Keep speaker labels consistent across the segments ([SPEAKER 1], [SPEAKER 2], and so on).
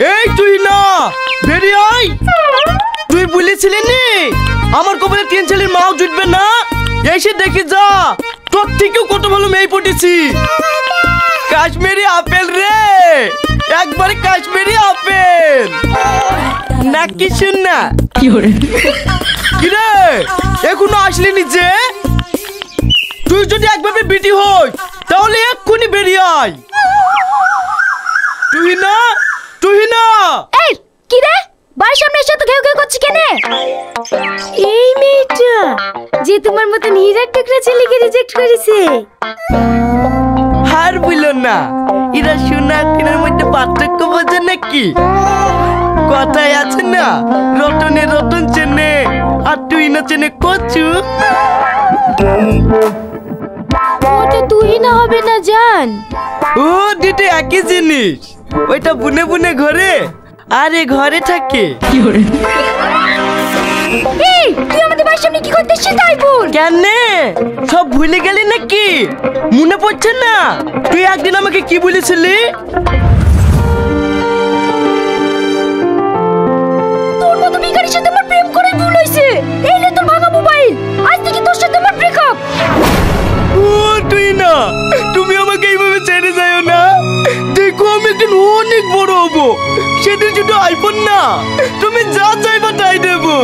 [SPEAKER 1] এই তুই না বেরিয়ে আয়। তুই বলেছিলি নি আমার কপালে 3 ছেলের মাও জুটবে না, এসে দেখি যা তোর থেকেও কত ভালো মেয়ে পটেছি। কাশ্মীরি আপেল রে, একবারে কাশ্মীরি আপেল। নাকি শুন না কি রে এখনো আসলি নিচে? তুই যদি একভাবে বিটি হই তাহলে এক্ষুনি বেরিয়ে আয়। তুই না
[SPEAKER 2] এই কি রে বাড়ির সামনে এসে তো ঘেউ ঘেউ করছিস কেন? এই মেয়েটা যে তোমার মতন হীরার টুকরা ছেলেকে রিজেক্ট করেছে।
[SPEAKER 1] আর বললো না, এরা সোনা কেনার মধ্যে পার্থক্য বোঝে নাকি? কথায় আছে না, রতনে রতন চেনে আর তুই না চেনে কচু।
[SPEAKER 2] ওটা তুই না হবে না জান।
[SPEAKER 1] ও দুটো একই জিনিস, ওইটা বুনে বুনে ঘরে আরে ঘরে থাকে।
[SPEAKER 2] এই তুই আমাদের বাড়ির সামনে কি করতেছিস তাই বল।
[SPEAKER 1] কেন সব ভুলে গেলি নাকি? মনে পড়ছে না তুই একদিন আমাকে কি বলেছিলি?
[SPEAKER 2] তোর মতো ভিখারির সাথে আমার প্রেম করে ভুল হইছে। এই নে তোর ভাঙা মোবাইল, আজ থেকে তোর সাথে আমার ব্রেকআপ।
[SPEAKER 1] ও তুই না, তুমি আমাকে এইভাবে ছেড়ে যাও না। দেখো আমি একদিন অনেক বড় হবো, সেদিন শুধু আইফোন না তুমি যা চাইবা তাই দেবো।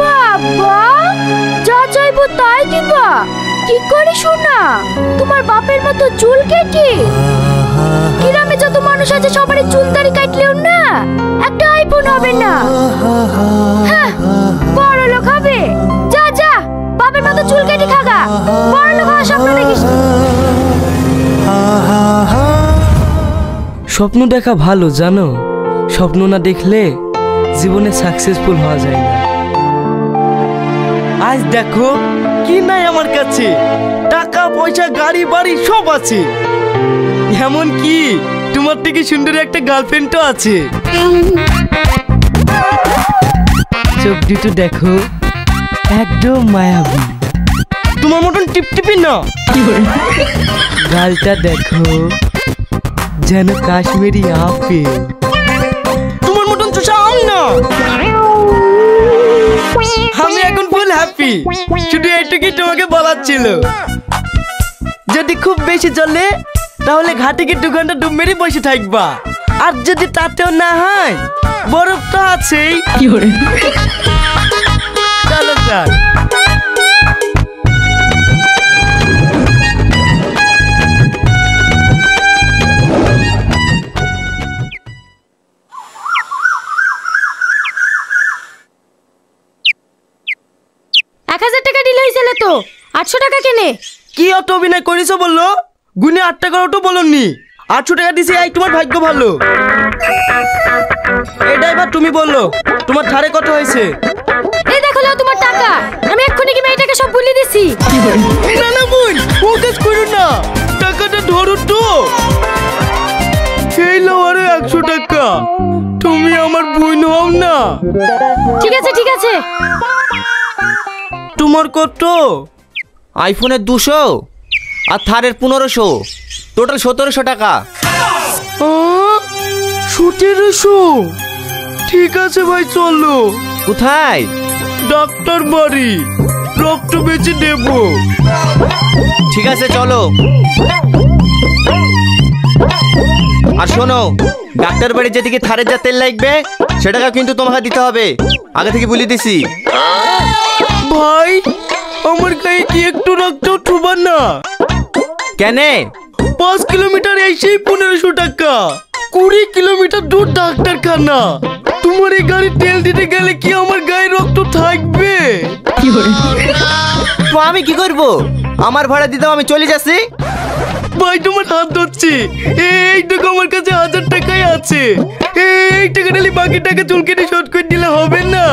[SPEAKER 2] বাবা যা চাইবো তাই দিবা? কি করে শোনা? তোমার বাপের মতো চুল কেটে গ্রামে যত মানুষ আছে সবারই চুল দাড়ি কাটলেও না একটা আইফোন হবে না। হ্যাঁ, বড় লোক হবে। যা যা বাপের মতো চুল কেটে খাগা, বড় লোক হওয়ার স্বপ্ন দেখিস।
[SPEAKER 1] স্বপ্ন দেখা ভালো জানো, স্বপ্ন না দেখলে জীবনে সাকসেসফুল হওয়া যায় না। আজ দেখো কি নাই আমার কাছে, টাকা পয়সা গাড়ি বাড়ি সব আছে, এমন কি তোমার থেকে সুন্দর একটা গার্লফ্রেন্ডও আছে। চোখ দুটো দেখো একদম মায়াবী, তোমার মতন টিপটিপি না। গালটা দেখো যেন কাশ্মীরি আপেল, তোমার মতন চোষা আম না। আমি এখন ফুল হ্যাপি, শুধু এইটুকুই তোমাকে বলার ছিল। যদি খুব বেশি চলে তাহলে ঘাটে গিয়ে 2 ঘন্টা ডুব মেরে বসে থাকবা, আর যদি তাতেও না হয় বরফ তো আছেই। চলো স্যার।
[SPEAKER 2] তো 800 টাকা কেনে।
[SPEAKER 1] কি অত অভিনয় করেছো বললো? গুনে 8 টাকার অটো বলনি, 800 টাকা দিছি। এই তোমার ভাগ্য ভালো। এটা এবার তুমি বললো তোমার ধারে কত হয়েছে?
[SPEAKER 2] এই দেখো নাও তোমার টাকা, আমি এক্ষুনি কি মেয়েটাকে সব ভুলিয়ে দিছি।
[SPEAKER 1] না না বোন, ও কাজ করো না, টাকাটা ধরো তো। এই নাও আরো 100 টাকা, তুমি আমার বোন হও না।
[SPEAKER 2] ঠিক আছে ঠিক আছে।
[SPEAKER 1] তোমার কত?
[SPEAKER 3] আইফোনের 200 আর থারের 1500, টোটাল 1700 টাকা।
[SPEAKER 1] 1700? ঠিক আছে ভাই চলো।
[SPEAKER 3] কোথায়?
[SPEAKER 1] ডাক্তার বাড়ি, রক্ত বেঁচে দেব।
[SPEAKER 3] ঠিক আছে চলো। আর শোনো, ডাক্তার বাড়ি যেদিকে থারের যা তেল লাগবে সে টাকা কিন্তু তোমাকে দিতে হবে, আগে থেকে বলে দিছি।
[SPEAKER 1] ভাই আমার গায়ে কি একটু রক্ত ঠুবা না?
[SPEAKER 3] কেনে?
[SPEAKER 1] 5 কিলোমিটার এসেই 1500 টাকা, 20 কিলোমিটার দূর ডাক্তারখানা। তোমার এই গাড়ি তেল দিতে গেলে কি আমার গায়ে রক্ত থাকবে?
[SPEAKER 3] তো আমি কি করব? আমার ভাড়া দিতে আমি চলে যাচ্ছি।
[SPEAKER 1] ভাই তোমার হাত ধরছি, এই টাকা আমার কাছে 1000 টাকাই আছে। এই টাকা নিলে বাকি টাকা চুল কেটে শোধ করে দিলে হবে না?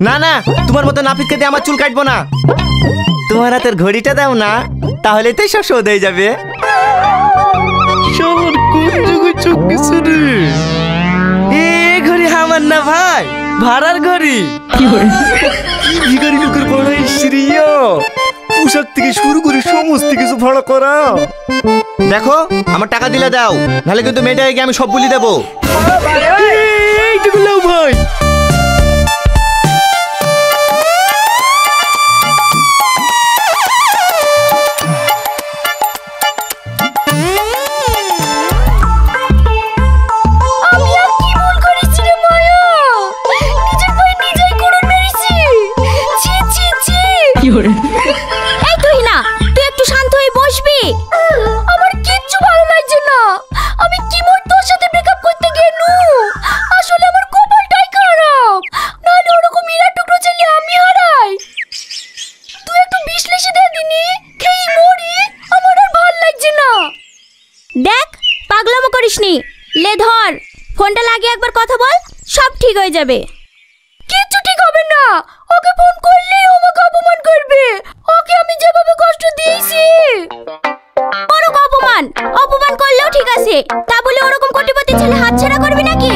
[SPEAKER 3] না না, তোমার মতো নাপিতকে দিয়ে আমার চুল কাটবো না। তোমার হাতের ঘড়িটা দাও না, তাহলে তো সব শোধ হয়ে যাবে।
[SPEAKER 1] শহর কোন যুগে চোখ গেছে রে? এই ঘড়ি আমার না ভাই, ভাড়ার ঘড়ি। কি ভিখারি লোকের পড়াই সিরিয়া, পোশাক থেকে শুরু করে সমস্ত কিছু ভাড়া করা।
[SPEAKER 3] দেখো আমার টাকা দিলে দাও, নাহলে কিন্তু মেয়েটাকে গিয়ে আমি সব বলি দেবো।
[SPEAKER 1] এইটুকু নাও ভাই।
[SPEAKER 2] আমি আর কি ভুল করেছি রে মায়া? নিজের ভাই নিজেই কুড়ুল মেরেছি। ছি ছি ছি। এই তুই না, তুই একটু শান্ত হয়ে বসবি। আমার কিচ্ছু ভালো লাগছে না। আমি কি মোর তোর সাথে ব্রেকআপ করতে গেলু? আসলে আমার কপালটাই খারাপ, নাহলে ওরকম হীরা টুকরো ছেলে আমি হারাই। তুই একটু বিশ্লেষে দে দিনি, খেয়ে মরি। আমার আর ভালো লাগছে না। দেখ, পাগলামো করিসনি। লে ধর ফোনটা লাগিয়ে একবার কথা বল, সব ঠিক হয়ে যাবে। কিচ্ছু ঠিক হবে না। ওকে ফোন করলেই আমাকে অপমান করবে। ওকে আমি যেভাবে কষ্ট দিয়েছি। ওরকম অপমান করলেও ঠিক আছে, তা বলে ওরকম কোটিপতি ছেলে হাতছাড়া করবি নাকি?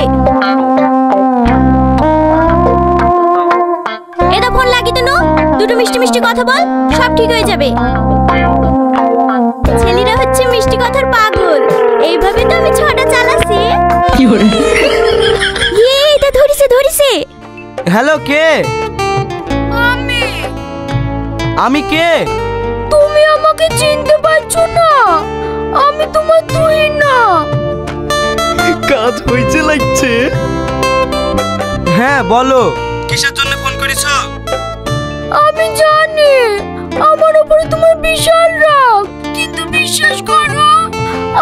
[SPEAKER 2] এটা ফোন লাগিয়ে দেন, দুটো মিষ্টি মিষ্টি কথা বল, সব ঠিক হয়ে যাবে। ছেলেরা হচ্ছে মিষ্টি কথার পাগল, এইভাবে তো আমি ছটা চালাচ্ছি। এটা ধরিছে।
[SPEAKER 1] হ্যালো, কে? আমি কে?
[SPEAKER 2] তুমি আমাকে চিনতে পারছো না? আমি তোমার তুহিন না।
[SPEAKER 1] কাজ হয়েছে লাগছে। হ্যাঁ বলো, কিসের জন্য ফোন করেছো?
[SPEAKER 2] আমি জানি আমার উপরে তোমার বিশাল রাগ, কিন্তু বিশ্বাস করো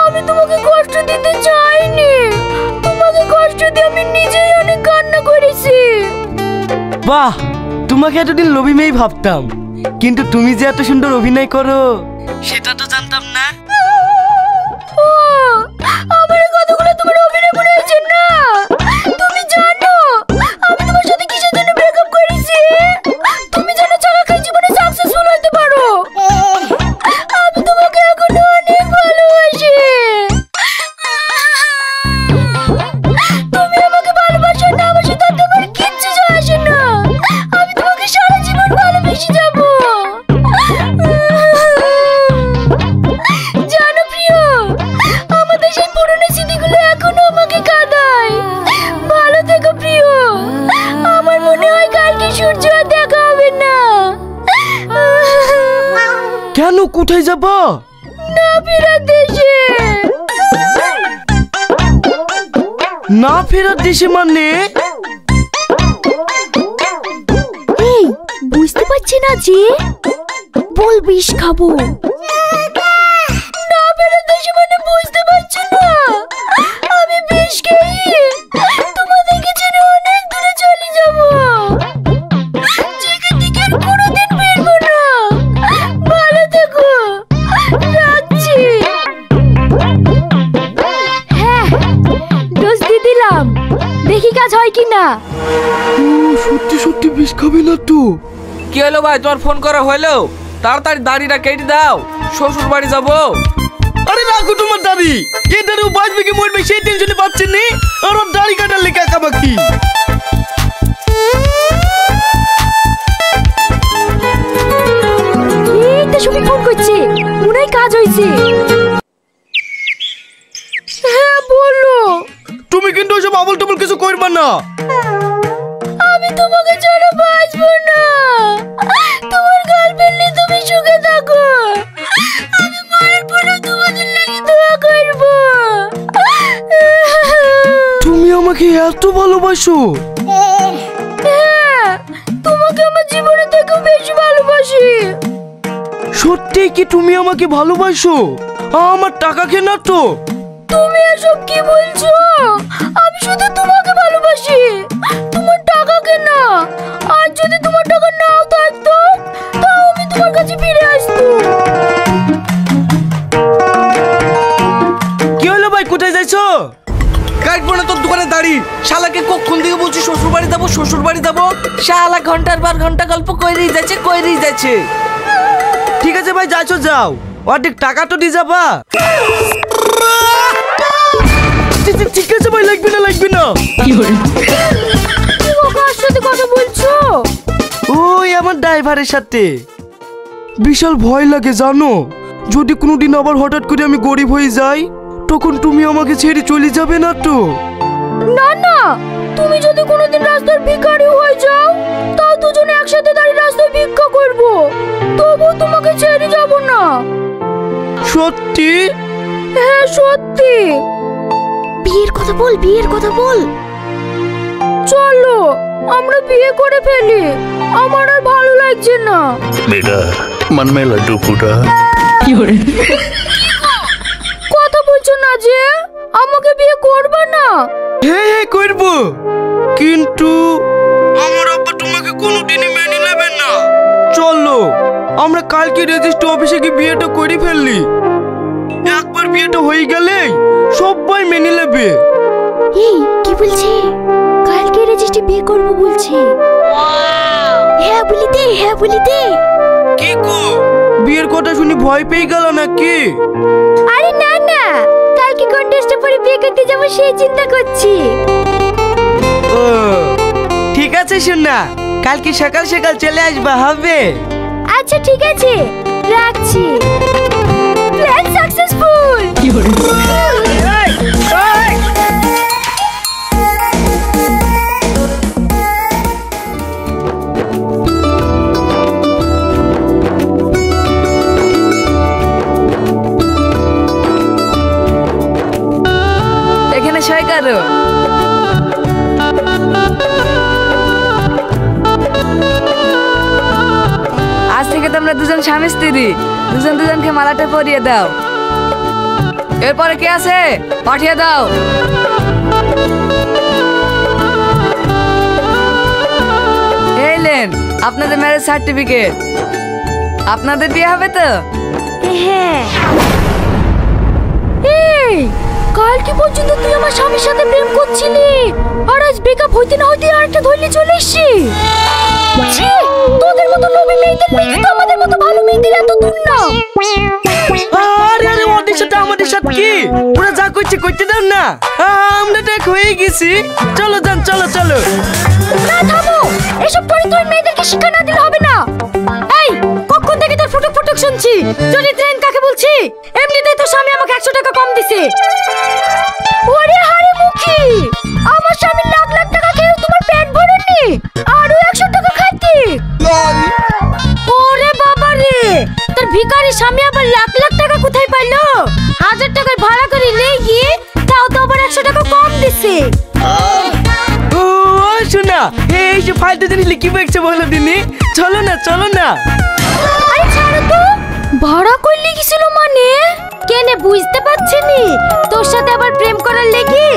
[SPEAKER 2] আমি তোমাকে কষ্ট দিতে চাইনি। তোমাকে কষ্ট দিয়ে আমি নিজেই অনেক কান্না করেছি।
[SPEAKER 1] বাহ, তোমাকে এতদিন লোভী মেয়ে ভাবতাম, কিন্তু তুমি যে এত সুন্দর অভিনয় করো সেটা তো জানতাম না।
[SPEAKER 2] ও, আমার এই কথাগুলো তোমার অভিনয় মনে হয়েছে না? তুমি জানো আমি তোমার সাথে কিসের জন্য ব্রেকআপ করেছি? তুমি জানো চাকাখাই জীবনে সাকসেসফুল হতে পারো। আমি তোমাকে এখনো অনেক ভালোবাসি। তুমি আমাকে ভালোবাসো না ভালোবাসো তাতে আমার কিচ্ছু যায় আসে না। আমি তোমাকে সারা জীবন ভালোবেসে যাবো। জানো প্রিয়, আমাদের সেই পুরনো স্মৃতিগুলো এখনো আমাকে কাঁদায়। ভালো থেকো প্রিয়। আমার মনে হয় কালকে সূর্য আর দেখা হবে না।
[SPEAKER 1] কেন, কোথায় যাবা?
[SPEAKER 2] না ফেরার দেশে।
[SPEAKER 1] না ফেরার দেশে মানে?
[SPEAKER 2] এই বুঝতে পারছি না যে বল বিষ খাবো। না ফেরার দেশে মানে বুঝতে পারছি না। আমি বিষ খেয়ে তোমাদেরকে ছেড়ে অনেক দূরে চলে যাবো, যেখান থেকে আর কোনোদিন ফিরবো না। ভালো থেকো, রাখছি। হ্যাঁ, ডোজ দিয়ে দিলাম, দেখি কাজ হয় কিনা।
[SPEAKER 1] সত্যি সত্যি বিষ খাবে না তো?
[SPEAKER 4] কি হলো ভাই, তোমার ফোন করা হলো? তাড়াতাড়ি দাড়িটা কেটে দাও, শ্বশুর বাড়ি যাবো।
[SPEAKER 1] আরে রাখো তোমার দাড়ি, এই দাড়ি বাঁচবে কি মরবে সেই টেনশনে পাচ্ছেন নি। আর ওর দাড়ি কাটার লেখা কাবাকি।
[SPEAKER 2] এই তো সুমি ফোন করছে, মনে হয় কাজ হয়েছে। হ্যাঁ বলো।
[SPEAKER 1] তুমি কিন্তু ওসব আবল টাবল কিছু করবে না।
[SPEAKER 2] আমি তোমাকে ছাড়া বাঁচবো না। তোমার গার্লফ্রেন্ড নিয়ে তুমি সুখে থাকো। আমি মরার পরে তোমাদের লাগি দোয়া করব।
[SPEAKER 1] তুমি আমাকে এত ভালোবাসো?
[SPEAKER 2] হ্যাঁ, তোমাকে আমার জীবনে থেকে বেশি ভালোবাসি।
[SPEAKER 1] সত্যি কি তুমি আমাকে ভালোবাসো? আমার টাকা কেনা তো?
[SPEAKER 2] তুমি এসব কি বলছো? আমি শুধু তোমাকে ভালোবাসি, তোমার টাকা কেনা। আর যদি তোমার টাকা নাও থাকতো তাও আমি তোমার কাছে ফিরে আসতো।
[SPEAKER 1] কি হলো ভাই, কোথায় যাইছো?
[SPEAKER 4] কাটবো না তোর দোকানে দাড়ি। শালাকে কখন থেকে বলছি শ্বশুর বাড়ি যাবো শ্বশুর বাড়ি যাবো, শালা ঘন্টার পর ঘন্টা গল্প কইরেই যাচ্ছে।
[SPEAKER 1] ঠিক আছে ভাই, যাইছো যাও, অর্ধেক টাকা তো দিয়ে যাবা। ঠিক আছে ভাই, লাগবে না।
[SPEAKER 2] তুমি কার সাথে কথা বলছো?
[SPEAKER 1] ওই আমার ড্রাইভারের সাথে। বিশাল ভয় লাগে জানো, যদি কোনোদিন আবার হঠাৎ করে আমি গরিব হয়ে যাই তখন তুমি আমাকে ছেড়ে চলে যাবে না তো?
[SPEAKER 2] না না, তুমি যদি কোনোদিন রাস্তার ভিখারি হয়ে যাও তাও দুজনে একসাথে দাঁড়িয়ে রাস্তায় ভিক্ষা করব, তবু তোমাকে ছেড়ে যাব না।
[SPEAKER 1] সত্যি?
[SPEAKER 2] হ্যাঁ সত্যি। বিয়ের কথা বল, বিয়ের কথা বল। চলো আমরা বিয়ে করে ফেলি, আমার আর ভালো লাগছে না।
[SPEAKER 5] बेटा मन में लड्डू फूटा।
[SPEAKER 2] কথা বলছো না যে, আমাকে বিয়ে করবে না?
[SPEAKER 1] হ্যাঁ হ্যাঁ করব, কিন্তু আমার আব্বা তোমাকে কোনোদিনই মেনে নেবে না। চলো আমরা কালকে রেজিস্ট্রি অফিসে গিয়ে বিয়েটা করে ফেললি, একবার বিয়েটা হয়ে গেলে সবাই মেনে নেবে।
[SPEAKER 2] এই কি বলছে? কালকে রেজিস্ট্রি বিয়ে করবো বলছে। হ্যাঁ বলি দে, হ্যাঁ বলি দে।
[SPEAKER 1] কি গো, বিয়ের কথা শুনি ভয় পেয়ে গেল নাকি?
[SPEAKER 2] আরে না না, কালকে কন্টেস্টে পরে বিয়ে করতে যাবো সেই চিন্তা করছি।
[SPEAKER 1] ও ঠিক আছে সোনা, কালকে সকাল সকাল চলে আসবা হবে?
[SPEAKER 2] আচ্ছা ঠিক আছে, রাখছি। Plan successful.
[SPEAKER 4] এখানে সই করো। আজ থেকে তোমরা দুজন স্বামী স্ত্রী, দুজন দুজনকে মালাটা পরিয়ে দাও। এরপরে কে আছে পাঠিয়ে দাও। এই লেন আপনাদের ম্যারেজ সার্টিফিকেট। আপনাদের বিয়ে হবে তো?
[SPEAKER 2] হ্যাঁ। এই কালকে পর্যন্ত তুই আমার স্বামীর সাথে প্রেম করছিলি, আর আজ ব্রেকআপ হইতে না হইতে আরেকটা ধরলে চলে এসছি। ছি, তোদের মতো লোভী মেয়েদের বিয়ে তো আমাদের মতো ভালো মেয়েদের এত দূর না।
[SPEAKER 1] আরে আরে ওদের সাথে আমাদের সাথে কি, ওরা যা করছে করতে দাও না, আমরা তো এক হয়ে গেছি। চলো যান, চলো চলো।
[SPEAKER 2] না থামো, এসব চরিত্রহীন মেয়েদেরকে শিক্ষা না দিলে হবে না। এই কখন থেকে তোর ফুটুক ফুটুক শুনছি, চরিত্রহীন কাকে বলছি? এমনিতেই তো স্বামী আমাকে 100 টাকা কম দিছে। ওরে হারে মুখী, আমার স্বামী লাখ লাখ টাকা খেয়ে তোমার পেট ভরেনি, আরো 100 টাকা খাইতি। ওরে বাবা রে, তোর ভিখারি স্বামী আবার লাখ লাখ টাকা কোথায় পাইলো? 1000 টাকার ভাড়া করে নিয়ে গিয়ে তাও তো আবার 100 টাকা কম দিছে।
[SPEAKER 1] ও শোনা, এই যে ফালতু জিনিস কি দেখছে বলো দিনি, চলো না চলো না।
[SPEAKER 2] আরে ছাড়ো তো, ভাড়া করলে গেছিল মানে কেনে বুঝতে পারছিনি? তোর সাথে আবার প্রেম করার লেগে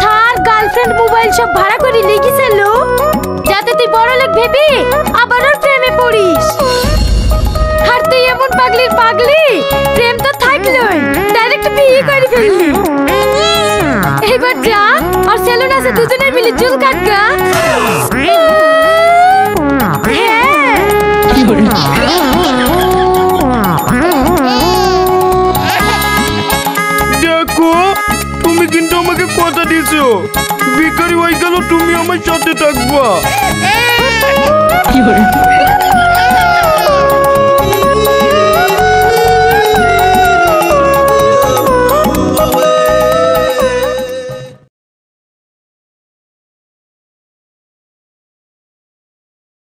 [SPEAKER 2] তার গার্লফ্রেন্ড মোবাইল সব ভাড়া করে লেগেছিল, যাতে তুই বড় লোক ভেবে আবার ওর প্রেমে পড়িস। আর তুই এমন পাগলির পাগলি, প্রেম তো থাকলোই, ডাইরেক্ট বিয়ে করে ফেললি। এবার যা আর সেলুন আছে, দুজনে মিলে চুল কাটগা।
[SPEAKER 1] দেখো তুমি কিন্তু আমাকে কথা দিছো, ভিখারি হয়ে গেল তুমি আমার সাথে থাকবা।